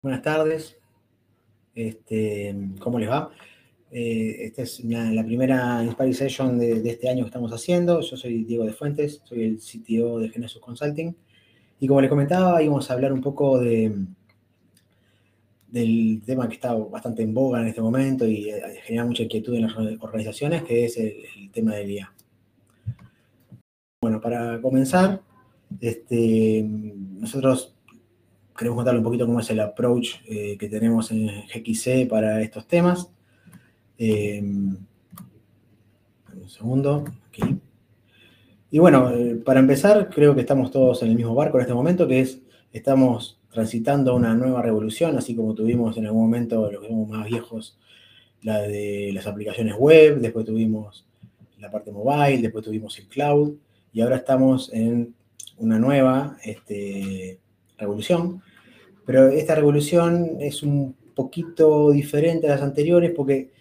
Buenas tardes, ¿cómo les va? Esta es la primera Inspire Session de este año que estamos haciendo. Yo soy Diego de Fuentes, soy el CTO de Genesis Consulting. Y como les comentaba, íbamos a hablar un poco del tema que está bastante en boga en este momento y genera mucha inquietud en las organizaciones, que es el tema del IA. Bueno, para comenzar, nosotros queremos contarle un poquito cómo es el approach que tenemos en GXC para estos temas. Un segundo, aquí. Y bueno, para empezar, creo que estamos todos en el mismo barco en este momento, que es, estamos transitando una nueva revolución, así como tuvimos en algún momento, los que somos más viejos, la de las aplicaciones web, después tuvimos la parte mobile, después tuvimos el cloud, y ahora estamos en una nueva revolución. Pero esta revolución es un poquito diferente a las anteriores porque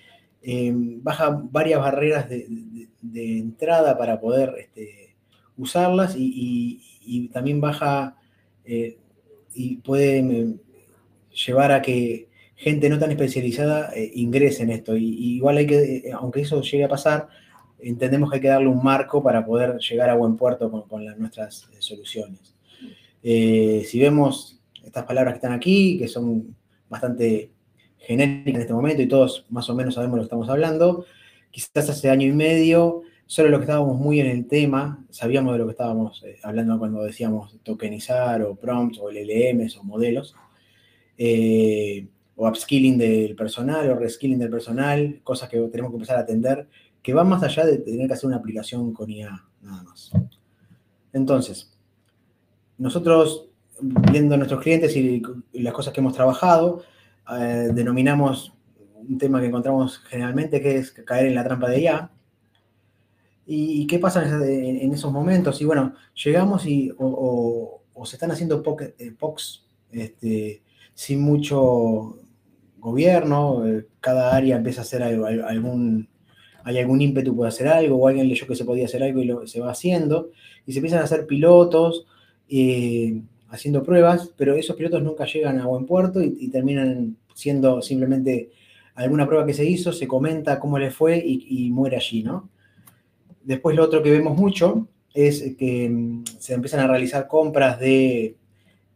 baja varias barreras de entrada para poder usarlas y también baja y puede llevar a que gente no tan especializada ingrese en esto. Y igual hay que, aunque eso llegue a pasar, entendemos que hay que darle un marco para poder llegar a buen puerto con nuestras soluciones. Si vemos estas palabras que están aquí, que son bastante genéricas en este momento y todos más o menos sabemos de lo que estamos hablando, quizás hace año y medio, solo los que estábamos muy en el tema, sabíamos de lo que estábamos hablando cuando decíamos tokenizar o prompts o LLMs o modelos, o upskilling del personal o reskilling del personal, cosas que tenemos que empezar a atender, que van más allá de tener que hacer una aplicación con IA, nada más. Entonces, nosotros, viendo a nuestros clientes y las cosas que hemos trabajado, denominamos un tema que encontramos generalmente, que es caer en la trampa de IA. ¿Y qué pasa en esos momentos? Y bueno, llegamos o se están haciendo POCs sin mucho gobierno, cada área empieza a hacer hay algún ímpetu por hacer algo, o alguien leyó que se podía hacer algo y se va haciendo, y se empiezan a hacer pilotos, haciendo pruebas, pero esos pilotos nunca llegan a buen puerto y terminan siendo simplemente alguna prueba que se hizo, se comenta cómo le fue y muere allí, ¿no? Después lo otro que vemos mucho es que se empiezan a realizar compras de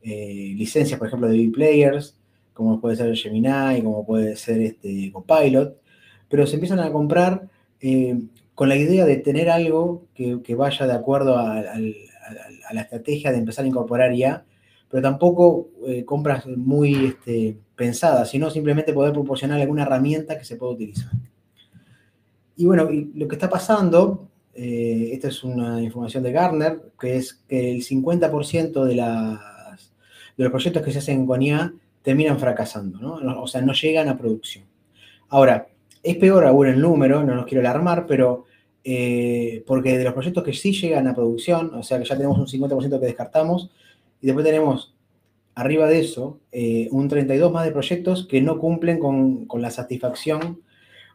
licencias, por ejemplo, de B-Players, como puede ser Gemini, como puede ser Copilot, pero se empiezan a comprar con la idea de tener algo que vaya de acuerdo a la estrategia de empezar a incorporar IA, pero tampoco compras muy pensadas, sino simplemente poder proporcionar alguna herramienta que se pueda utilizar. Y bueno, y lo que está pasando, esta es una información de Gartner, que es que el 50% de los proyectos que se hacen con IA terminan fracasando, ¿no? O sea, no llegan a producción. Ahora, es peor aún el número, no nos quiero alarmar, pero porque de los proyectos que sí llegan a producción, o sea que ya tenemos un 50% que descartamos, y después tenemos arriba de eso un 32 más de proyectos que no cumplen con la satisfacción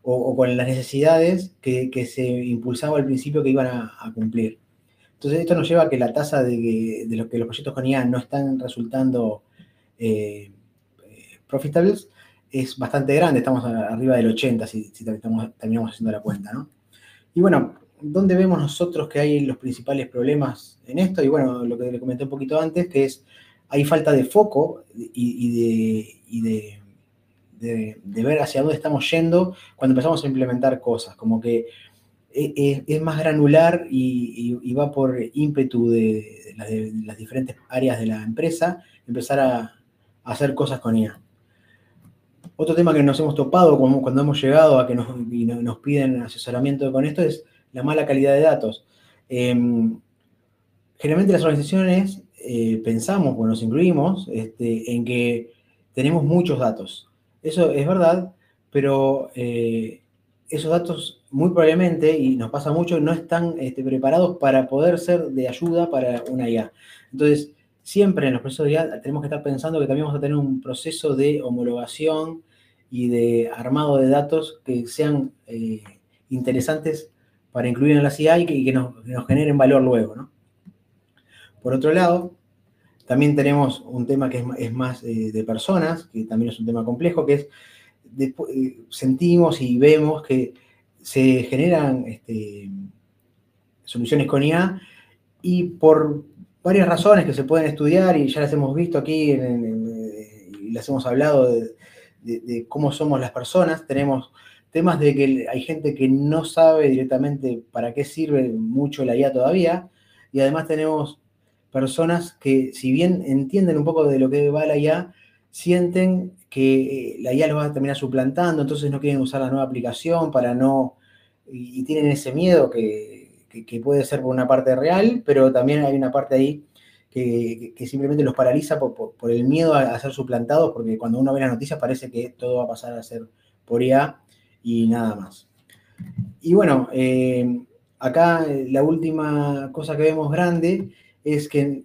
o con las necesidades que se impulsaba al principio que iban a cumplir. Entonces esto nos lleva a que la tasa de lo que los proyectos con IA no están resultando profitables es bastante grande, estamos arriba del 80 si terminamos haciendo la cuenta, ¿no? Y bueno, ¿dónde vemos nosotros que hay los principales problemas en esto? Y bueno, lo que le comenté un poquito antes, que es, hay falta de foco y de ver hacia dónde estamos yendo cuando empezamos a implementar cosas, como que es más granular y va por ímpetu de las diferentes áreas de la empresa, empezar a hacer cosas con IA. Otro tema que nos hemos topado cuando hemos llegado a que nos piden asesoramiento con esto es la mala calidad de datos. Generalmente las organizaciones pensamos, cuando nos incluimos, en que tenemos muchos datos. Eso es verdad, pero esos datos muy probablemente, y nos pasa mucho, no están preparados para poder ser de ayuda para una IA. Entonces, siempre en los procesos de IA tenemos que estar pensando que también vamos a tener un proceso de homologación y de armado de datos que sean interesantes para incluir en la IA y que nos generen valor luego, ¿no? Por otro lado, También tenemos un tema que es más de personas, que también es un tema complejo, que es, sentimos y vemos que se generan soluciones con IA y por varias razones que se pueden estudiar y ya las hemos visto aquí y las hemos hablado de cómo somos las personas, tenemos temas de que hay gente que no sabe directamente para qué sirve mucho la IA todavía, y además tenemos personas que, si bien entienden un poco de lo que va la IA, sienten que la IA los va a terminar suplantando, entonces no quieren usar la nueva aplicación para no, y tienen ese miedo que puede ser por una parte real, pero también hay una parte ahí que simplemente los paraliza por el miedo a ser suplantados, porque cuando uno ve las noticias parece que todo va a pasar a ser por IA y nada más. Y bueno, acá la última cosa que vemos grande es que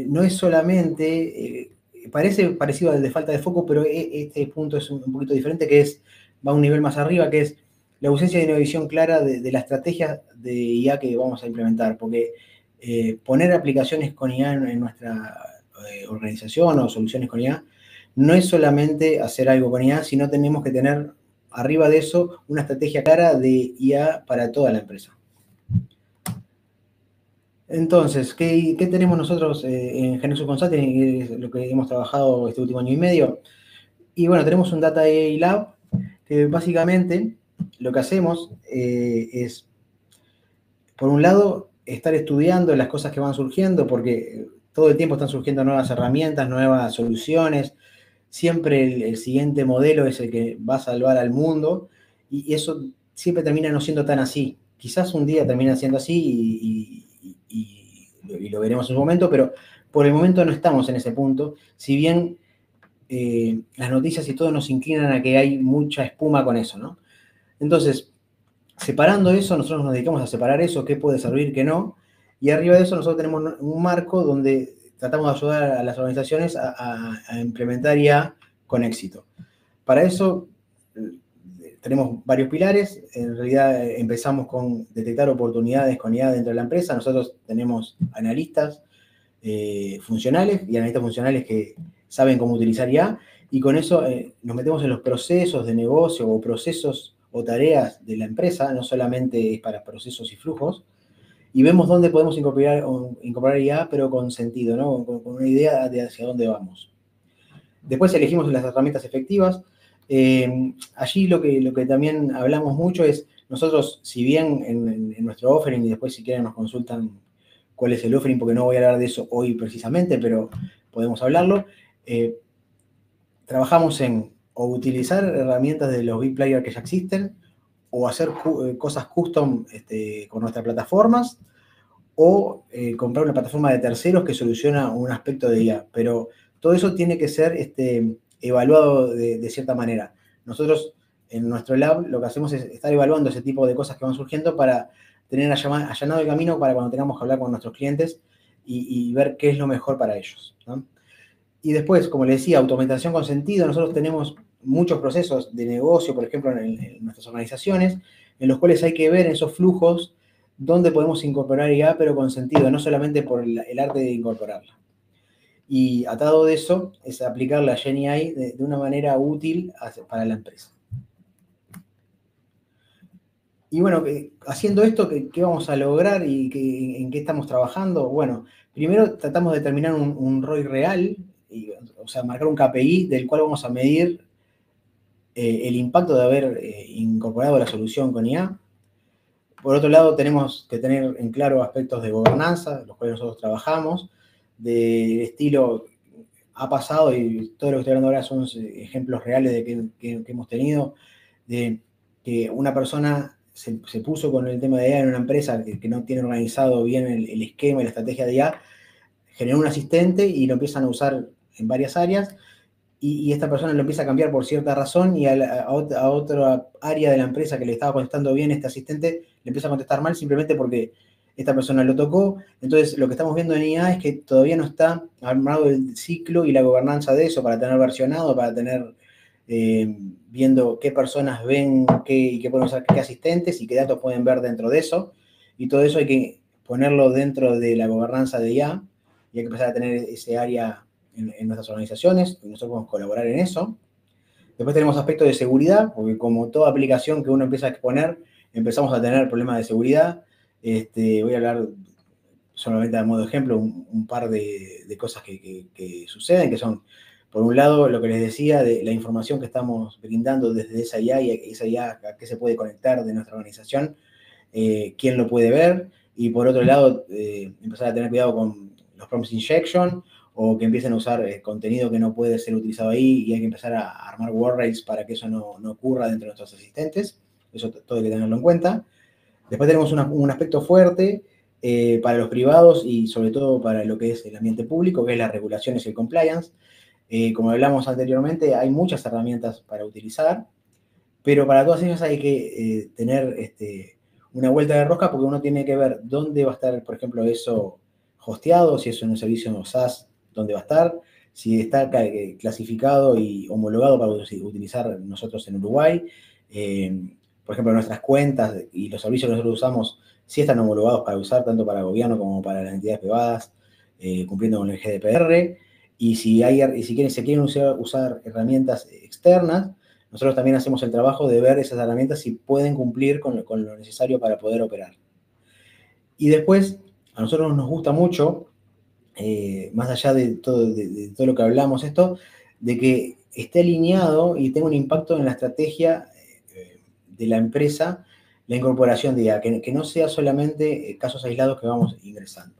no es solamente, parece parecido al de falta de foco, pero este punto es un poquito diferente, que va a un nivel más arriba, que es la ausencia de una visión clara de la estrategia de IA que vamos a implementar, porque poner aplicaciones con IA en nuestra organización o soluciones con IA no es solamente hacer algo con IA, sino tenemos que tener arriba de eso una estrategia clara de IA para toda la empresa. Entonces, ¿qué tenemos nosotros en Genesis Consulting? Es lo que hemos trabajado este último año y medio. Y bueno, tenemos un Data AI Lab, que básicamente lo que hacemos es, por un lado, estar estudiando las cosas que van surgiendo, porque todo el tiempo están surgiendo nuevas herramientas, nuevas soluciones. Siempre el siguiente modelo es el que va a salvar al mundo, y eso siempre termina no siendo tan así. Quizás un día termina siendo así y lo veremos en su momento, pero por el momento no estamos en ese punto, si bien las noticias y todo nos inclinan a que hay mucha espuma con eso, ¿no? Entonces, separando eso, nosotros nos dedicamos a separar eso, qué puede servir, qué no, y arriba de eso nosotros tenemos un marco donde tratamos de ayudar a las organizaciones a implementar IA con éxito. Para eso tenemos varios pilares. En realidad empezamos con detectar oportunidades con IA dentro de la empresa. Nosotros tenemos analistas funcionales y analistas funcionales que saben cómo utilizar IA, y con eso nos metemos en los procesos de negocio o procesos o tareas de la empresa, no solamente es para procesos y flujos, y vemos dónde podemos incorporar IA, pero con sentido, ¿no? Con una idea de hacia dónde vamos. Después elegimos las herramientas efectivas. Allí lo que también hablamos mucho es, nosotros, si bien en nuestro offering, y después si quieren nos consultan cuál es el offering, porque no voy a hablar de eso hoy precisamente, pero podemos hablarlo, trabajamos en o utilizar herramientas de los big players que ya existen, o hacer cosas custom con nuestras plataformas, o comprar una plataforma de terceros que soluciona un aspecto de IA. Pero todo eso tiene que ser evaluado de cierta manera. Nosotros, en nuestro lab, lo que hacemos es estar evaluando ese tipo de cosas que van surgiendo para tener allanado el camino para cuando tengamos que hablar con nuestros clientes y ver qué es lo mejor para ellos, ¿no? Y después, como les decía, automatización con sentido. Nosotros tenemos muchos procesos de negocio, por ejemplo, en nuestras organizaciones, en los cuales hay que ver esos flujos dónde podemos incorporar IA, pero con sentido, no solamente por el arte de incorporarla. Y atado de eso, es aplicar la GenAI de una manera útil para la empresa. Y bueno, haciendo esto, ¿qué vamos a lograr y en qué estamos trabajando? Bueno, primero tratamos de determinar un ROI real, o sea, marcar un KPI del cual vamos a medir el impacto de haber incorporado la solución con IA. Por otro lado, tenemos que tener en claro aspectos de gobernanza, los cuales nosotros trabajamos, del estilo ha pasado, y todo lo que estoy hablando ahora son ejemplos reales de que hemos tenido, de que una persona se puso con el tema de IA en una empresa que no tiene organizado bien el esquema y la estrategia de IA, generó un asistente y lo empiezan a usar en varias áreas, y esta persona lo empieza a cambiar por cierta razón, y a otra área de la empresa que le estaba contestando bien este asistente le empieza a contestar mal simplemente porque esta persona lo tocó. Entonces, lo que estamos viendo en IA es que todavía no está armado el ciclo y la gobernanza de eso para tener versionado, para tener viendo qué personas ven y qué pueden usar, qué asistentes y qué datos pueden ver dentro de eso. Y todo eso hay que ponerlo dentro de la gobernanza de IA. y hay que empezar a tener ese área en nuestras organizaciones, y nosotros podemos colaborar en eso. Después tenemos aspectos de seguridad, porque como toda aplicación que uno empieza a exponer, empezamos a tener problemas de seguridad. Voy a hablar solamente a modo de ejemplo un par de cosas que suceden, que son, por un lado, lo que les decía, de la información que estamos brindando desde esa IA y esa IA a qué se puede conectar de nuestra organización, quién lo puede ver, y por otro lado, empezar a tener cuidado con los prompts injection, o que empiecen a usar contenido que no puede ser utilizado ahí, y hay que empezar a armar workarounds para que eso no ocurra dentro de nuestros asistentes. Eso todo hay que tenerlo en cuenta. Después tenemos un aspecto fuerte para los privados y sobre todo para lo que es el ambiente público, que es las regulaciones y el compliance. Como hablamos anteriormente, hay muchas herramientas para utilizar, pero para todas ellas hay que tener una vuelta de rosca, porque uno tiene que ver dónde va a estar, por ejemplo, eso hosteado, si es en un servicio SaaS, dónde va a estar, si está clasificado y homologado para utilizar nosotros en Uruguay. Por ejemplo, nuestras cuentas y los servicios que nosotros usamos sí están homologados para usar tanto para el gobierno como para las entidades privadas, cumpliendo con el GDPR. Y si se quieren usar herramientas externas, nosotros también hacemos el trabajo de ver esas herramientas si pueden cumplir con lo necesario para poder operar. Y después, a nosotros nos gusta mucho, más allá de todo lo que hablamos, esto, de que esté alineado y tenga un impacto en la estrategia de la empresa, la incorporación de IA, que no sea solamente casos aislados que vamos ingresando.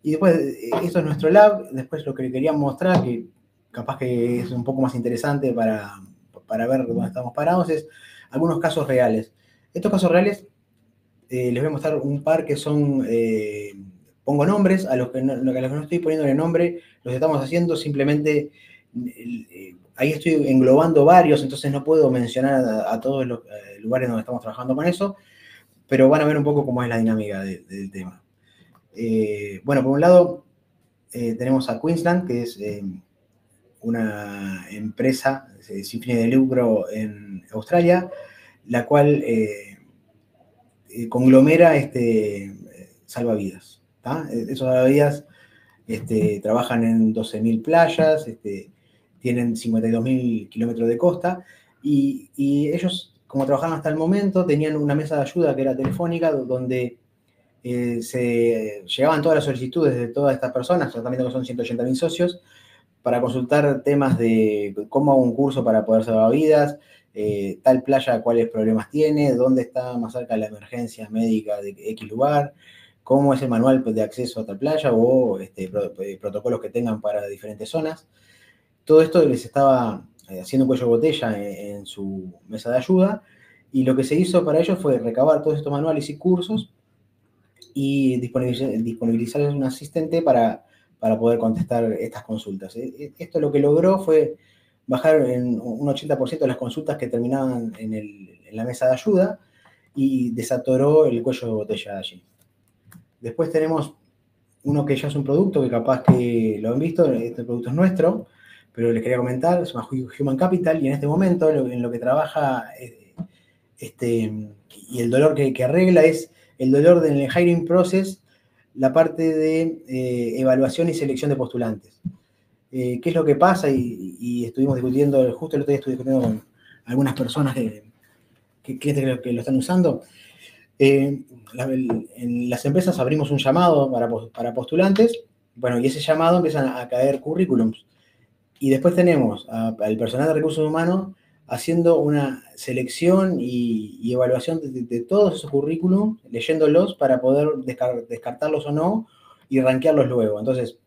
Y después, esto es nuestro lab. Después lo que le quería mostrar, que capaz que es un poco más interesante para ver dónde estamos parados, es algunos casos reales. Estos casos reales, les voy a mostrar un par que son, pongo nombres, a los que no estoy poniéndole nombre, los estamos haciendo simplemente, ahí estoy englobando varios, entonces no puedo mencionar a todos los lugares donde estamos trabajando con eso, pero van a ver un poco cómo es la dinámica del tema. Bueno, por un lado, tenemos a Queensland, que es una empresa sin fines de lucro en Australia, la cual conglomera salvavidas. Esos salvavidas trabajan en 12.000 playas, tienen 52.000 kilómetros de costa, y ellos, como trabajaban hasta el momento, tenían una mesa de ayuda que era telefónica, donde se llegaban todas las solicitudes de todas estas personas, también que son 180.000 socios, para consultar temas de cómo hago un curso para poder salvar vidas, tal playa cuáles problemas tiene, dónde está más cerca la emergencia médica de X lugar, cómo es el manual de acceso a tal playa, o protocolos que tengan para diferentes zonas. Todo esto les estaba haciendo un cuello de botella en su mesa de ayuda, y lo que se hizo para ellos fue recabar todos estos manuales y cursos y disponibilizarles un asistente para poder contestar estas consultas. Esto lo que logró fue bajar en un 80% de las consultas que terminaban en la mesa de ayuda, y desatoró el cuello de botella allí. Después tenemos uno que ya es un producto que capaz que lo han visto, este producto es nuestro, pero les quería comentar, se llama Human Capital, y en este momento en lo que trabaja y el dolor que arregla es el dolor del hiring process, la parte de evaluación y selección de postulantes. ¿Qué es lo que pasa? Y estuvimos discutiendo, justo el otro día estuve discutiendo con algunas personas que lo están usando. En las empresas abrimos un llamado para postulantes, bueno, y ese llamado empiezan a caer currículums. Y después tenemos al personal de recursos humanos haciendo una selección y evaluación de todos esos currículums, leyéndolos para poder descartarlos o no y rankearlos luego. Entonces,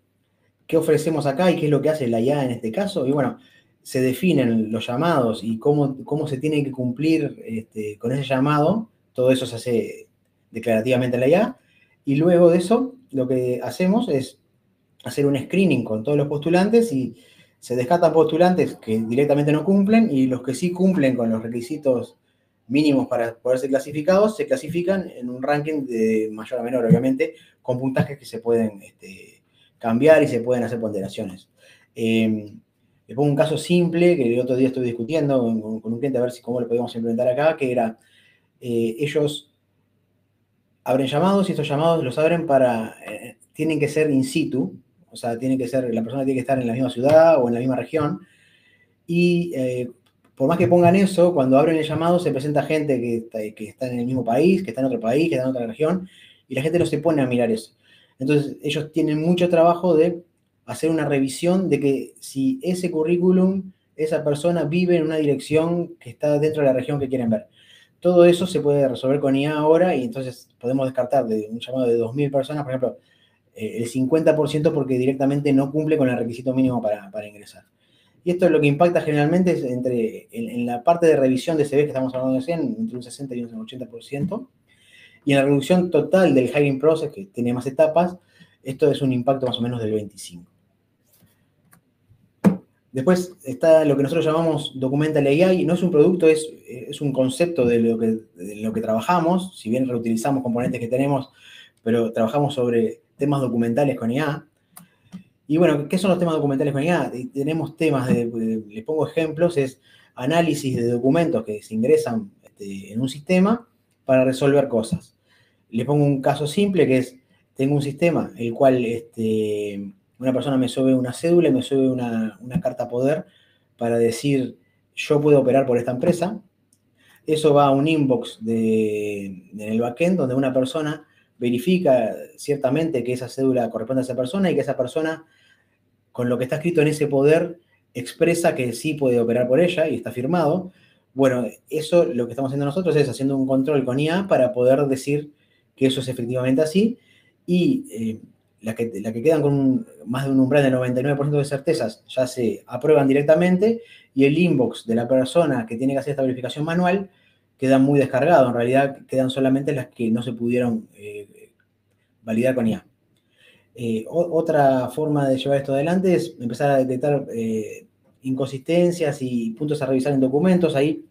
¿qué ofrecemos acá y qué es lo que hace la IA en este caso? Y bueno, se definen los llamados y cómo se tiene que cumplir con ese llamado. Todo eso se hace declarativamente en la IA. Y luego de eso, lo que hacemos es hacer un screening con todos los postulantes, y se descartan postulantes que directamente no cumplen, y los que sí cumplen con los requisitos mínimos para poder ser clasificados, se clasifican en un ranking de mayor a menor, obviamente, con puntajes que se pueden cambiar y se pueden hacer ponderaciones. Les pongo un caso simple que el otro día estuve discutiendo con un cliente a ver cómo lo podíamos implementar acá, que era, ellos abren llamados y estos llamados los abren tienen que ser in situ, o sea, la persona tiene que estar en la misma ciudad o en la misma región, y por más que pongan eso, cuando abren el llamado se presenta gente que está en el mismo país, que está en otro país, que está en otra región, y la gente no se pone a mirar eso. Entonces, ellos tienen mucho trabajo de hacer una revisión de que si ese currículum, esa persona vive en una dirección que está dentro de la región que quieren ver. Todo eso se puede resolver con IA ahora y entonces podemos descartar de un llamado de 2.000 personas, por ejemplo, el 50% porque directamente no cumple con el requisito mínimo para ingresar. Y esto es lo que impacta generalmente es en la parte de revisión de CV que estamos hablando de 100, entre un 60 y un 80%, y en la reducción total del hiring process, que tiene más etapas, esto es un impacto más o menos del 25%. Después está lo que nosotros llamamos Documental AI, no es un producto, es un concepto de lo que trabajamos, si bien reutilizamos componentes que tenemos, pero trabajamos sobre temas documentales con IA. Y bueno, ¿qué son los temas documentales con IA? Tenemos temas, les pongo ejemplos, es análisis de documentos que se ingresan en un sistema para resolver cosas. Les pongo un caso simple que es, tengo un sistema el cual una persona me sube una cédula y me sube una carta poder para decir yo puedo operar por esta empresa. Eso va a un inbox en el backend donde una persona verifica ciertamente que esa cédula corresponde a esa persona y que esa persona, con lo que está escrito en ese poder, expresa que sí puede operar por ella y está firmado. Bueno, eso lo que estamos haciendo nosotros es haciendo un control con IA para poder decir que eso es efectivamente así y las que quedan con más de un umbral del 99% de certezas ya se aprueban directamente y el inbox de la persona que tiene que hacer esta verificación manual queda muy descargado. En realidad quedan solamente las que no se pudieron validar con IA. Otra forma de llevar esto adelante es empezar a detectar inconsistencias y puntos a revisar en documentos. Ahí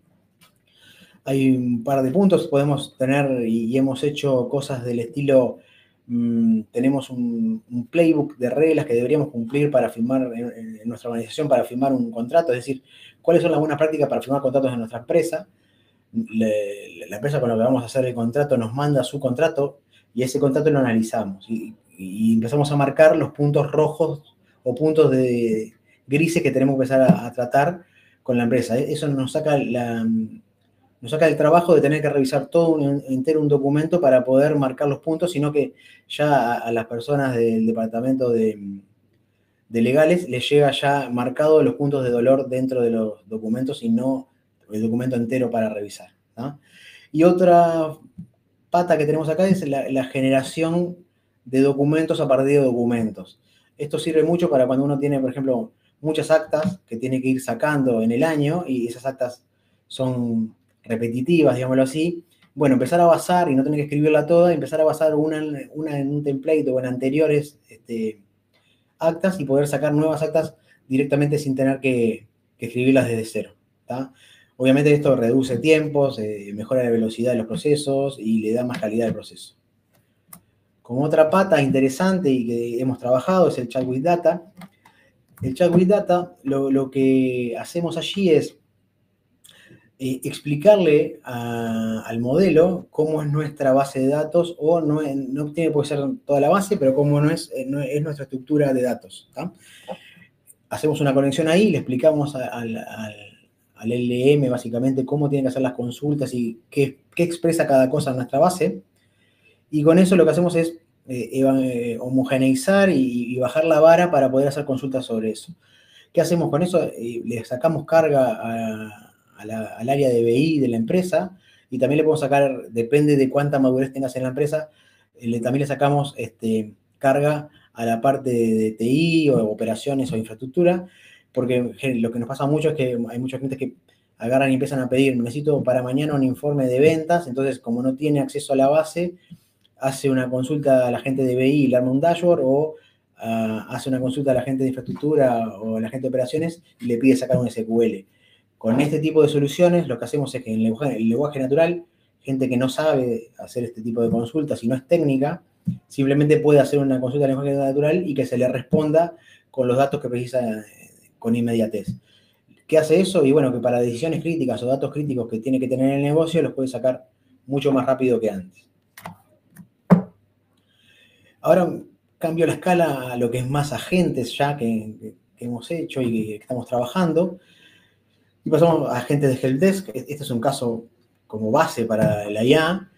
hay un par de puntos. Podemos tener y hemos hecho cosas del estilo, tenemos un playbook de reglas que deberíamos cumplir para firmar en nuestra organización, para firmar un contrato, es decir, cuáles son las buenas prácticas para firmar contratos en nuestra empresa. La empresa con la que vamos a hacer el contrato nos manda su contrato y ese contrato lo analizamos y empezamos a marcar los puntos rojos o puntos de grises que tenemos que empezar a tratar con la empresa. Eso nos saca el trabajo de tener que revisar todo entero un documento para poder marcar los puntos, sino que ya a las personas del departamento de legales les llega ya marcado los puntos de dolor dentro de los documentos y no el documento entero para revisar, ¿no? Y otra pata que tenemos acá es la generación de documentos a partir de documentos. Esto sirve mucho para cuando uno tiene, por ejemplo, muchas actas que tiene que ir sacando en el año y esas actas son repetitivas, digámoslo así. Bueno, empezar a basar y no tener que escribirla toda, empezar a basar una en un template o en anteriores actas y poder sacar nuevas actas directamente sin tener que escribirlas desde cero, ¿tá? Obviamente esto reduce tiempos, mejora la velocidad de los procesos y le da más calidad al proceso. Como otra pata interesante y que hemos trabajado es el Chat with Data. El Chat with Data, lo que hacemos allí es explicarle al modelo cómo es nuestra base de datos, o no tiene por qué ser toda la base, pero cómo es nuestra estructura de datos, ¿tá? Hacemos una conexión ahí, le explicamos al LLM básicamente cómo tienen que hacer las consultas y qué expresa cada cosa en nuestra base. Y con eso lo que hacemos es homogeneizar y bajar la vara para poder hacer consultas sobre eso. ¿Qué hacemos con eso? Le sacamos carga al área de BI de la empresa y también le podemos sacar, depende de cuánta madurez tengas en la empresa, también le sacamos carga a la parte de TI o operaciones o infraestructura, porque lo que nos pasa mucho es que hay muchos clientes que agarran y empiezan a pedir, necesito para mañana un informe de ventas, entonces como no tiene acceso a la base, hace una consulta a la gente de BI y le arma un dashboard, o hace una consulta a la gente de infraestructura o a la gente de operaciones y le pide sacar un SQL. Con este tipo de soluciones lo que hacemos es que en el lenguaje natural, gente que no sabe hacer este tipo de consultas y no es técnica, simplemente puede hacer una consulta en lenguaje natural y que se le responda con los datos que precisa con inmediatez. ¿Qué hace eso? Y bueno, que para decisiones críticas o datos críticos que tiene que tener el negocio, los puede sacar mucho más rápido que antes. Ahora cambio la escala a lo que es más agentes ya que hemos hecho y que estamos trabajando. Y pasamos a agentes de helpdesk. Este es un caso como base para la IA.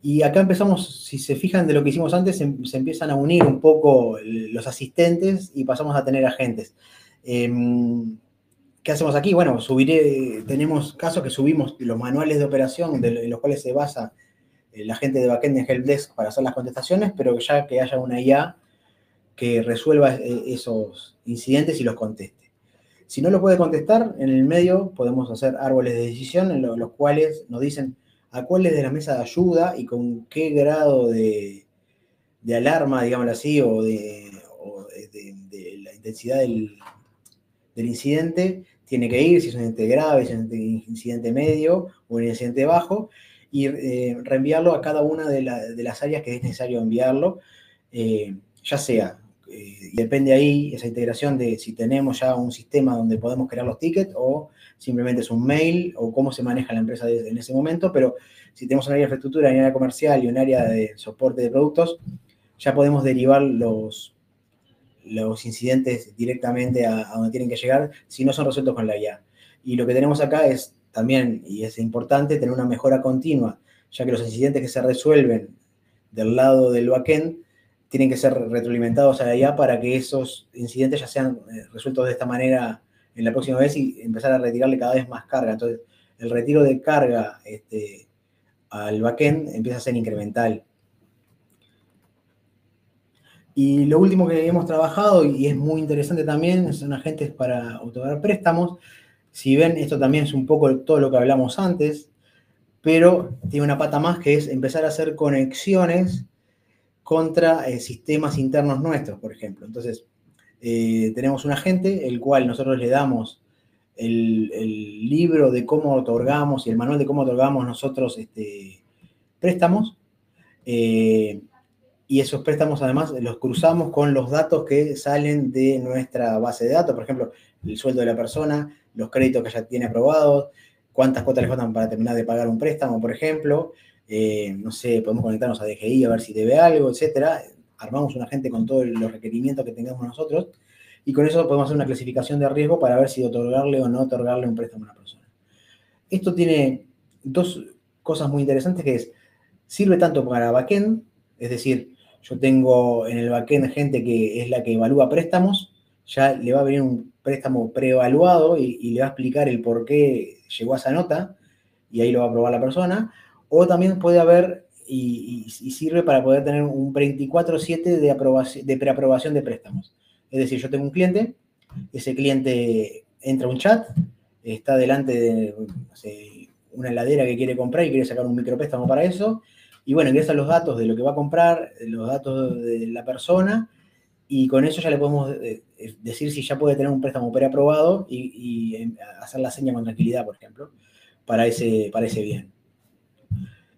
Y acá empezamos, si se fijan de lo que hicimos antes, se empiezan a unir un poco los asistentes y pasamos a tener agentes. ¿Qué hacemos aquí? Bueno, tenemos casos que subimos los manuales de operación en los cuales se basa la gente de backend en helpdesk para hacer las contestaciones, pero ya que haya una IA que resuelva esos incidentes y los conteste. Si no lo puede contestar, en el medio podemos hacer árboles de decisión en los cuales nos dicen a cuáles de la mesa de ayuda y con qué grado de alarma, digámoslo así, de la intensidad del incidente tiene que ir, si es un incidente grave, si es un incidente medio o un incidente bajo, y reenviarlo a cada una de las áreas que es necesario enviarlo, ya sea, depende ahí esa integración de si tenemos ya un sistema donde podemos crear los tickets o simplemente es un mail o cómo se maneja la empresa en ese momento, pero si tenemos un área de infraestructura, un área comercial y un área de soporte de productos, ya podemos derivar los incidentes directamente a donde tienen que llegar si no son resueltos con la IA. Y lo que tenemos acá es también, y es importante, tener una mejora continua, ya que los incidentes que se resuelven del lado del backend tienen que ser retroalimentados a la IA para que esos incidentes ya sean resueltos de esta manera en la próxima vez y empezar a retirarle cada vez más carga. Entonces, el retiro de carga al backend empieza a ser incremental. Y lo último que hemos trabajado, y es muy interesante también, son agentes para otorgar préstamos. Si ven, esto también es un poco todo lo que hablamos antes, pero tiene una pata más que es empezar a hacer conexiones contra sistemas internos nuestros, por ejemplo. Entonces, tenemos un agente, el cual nosotros le damos el libro de cómo otorgamos y el manual de cómo otorgamos nosotros préstamos. Y esos préstamos además los cruzamos con los datos que salen de nuestra base de datos, por ejemplo, el sueldo de la persona, los créditos que ya tiene aprobados, cuántas cuotas le faltan para terminar de pagar un préstamo, por ejemplo, no sé, podemos conectarnos a DGI a ver si debe algo, etcétera. Armamos un agente con todos los requerimientos que tengamos nosotros y con eso podemos hacer una clasificación de riesgo para ver si otorgarle o no otorgarle un préstamo a una persona. Esto tiene dos cosas muy interesantes que es, sirve tanto para backend, es decir, yo tengo en el backend gente que es la que evalúa préstamos, ya le va a venir un préstamo preevaluado y le va a explicar el por qué llegó a esa nota y ahí lo va a aprobar la persona, o también puede haber y sirve para poder tener un 24/7 de preaprobación de préstamos. Es decir, yo tengo un cliente, ese cliente entra a un chat, está delante de no sé, una heladera que quiere comprar y quiere sacar un micropréstamo para eso, y bueno, ingresa los datos de lo que va a comprar, los datos de la persona, y con eso ya le podemos decir si ya puede tener un préstamo preaprobado y hacer la seña con tranquilidad, por ejemplo, para ese bien.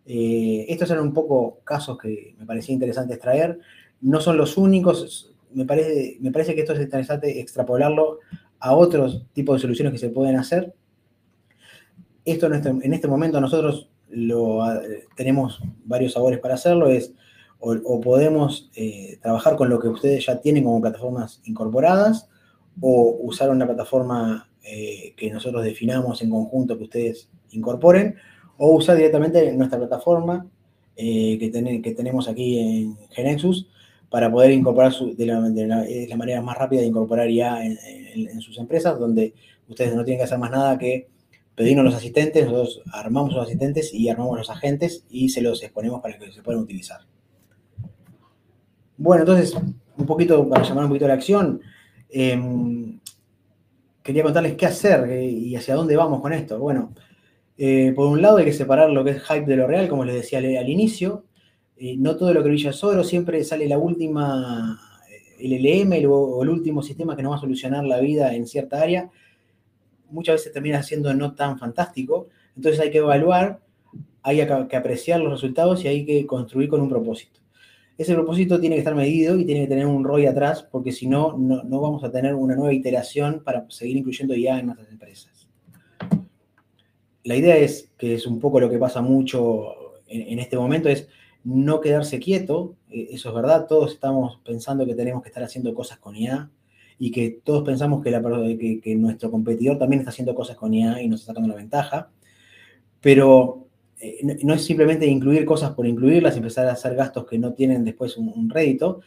Estos eran un poco casos que me parecía interesante traer. No son los únicos, me parece que esto es interesante extrapolarlo a otros tipos de soluciones que se pueden hacer. Esto en este momento nosotros tenemos varios sabores para hacerlo, o podemos trabajar con lo que ustedes ya tienen como plataformas incorporadas, o usar una plataforma que nosotros definamos en conjunto que ustedes incorporen, o usar directamente nuestra plataforma que tenemos aquí en GeneXus para poder incorporar la manera más rápida de incorporar ya en sus empresas, donde ustedes no tienen que hacer más nada que pedirnos los asistentes, nosotros armamos los asistentes y armamos los agentes y se los exponemos para que se puedan utilizar. Bueno, entonces, un poquito para llamar un poquito a la acción, quería contarles qué hacer y hacia dónde vamos con esto. Bueno, por un lado hay que separar lo que es hype de lo real, como les decía al inicio. No todo lo que brilla es oro, siempre sale la última LLM o el último sistema que nos va a solucionar la vida en cierta área. Muchas veces termina siendo no tan fantástico, entonces hay que evaluar, hay que apreciar los resultados y hay que construir con un propósito. Ese propósito tiene que estar medido y tiene que tener un ROI atrás, porque si no, no vamos a tener una nueva iteración para seguir incluyendo IA en nuestras empresas. La idea es, que es un poco lo que pasa mucho en este momento, es no quedarse quieto, eso es verdad, todos estamos pensando que tenemos que estar haciendo cosas con IA y que todos pensamos que nuestro competidor también está haciendo cosas con IA y nos está sacando la ventaja, pero no es simplemente incluir cosas por incluirlas y empezar a hacer gastos que no tienen después un rédito,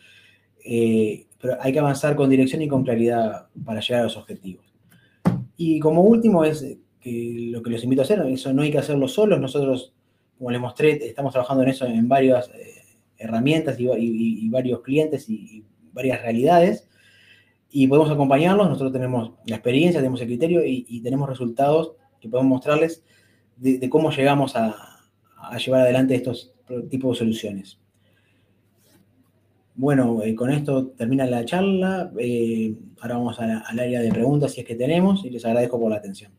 pero hay que avanzar con dirección y con claridad para llegar a los objetivos. Y como último es que lo que los invito a hacer, eso no hay que hacerlo solos, nosotros, como les mostré, estamos trabajando en eso en varias herramientas y varios clientes y varias realidades, y podemos acompañarlos, nosotros tenemos la experiencia, tenemos el criterio y tenemos resultados que podemos mostrarles de cómo llegamos a llevar adelante estos tipos de soluciones. Bueno, con esto termina la charla. Ahora vamos al área de preguntas si es que tenemos y les agradezco por la atención.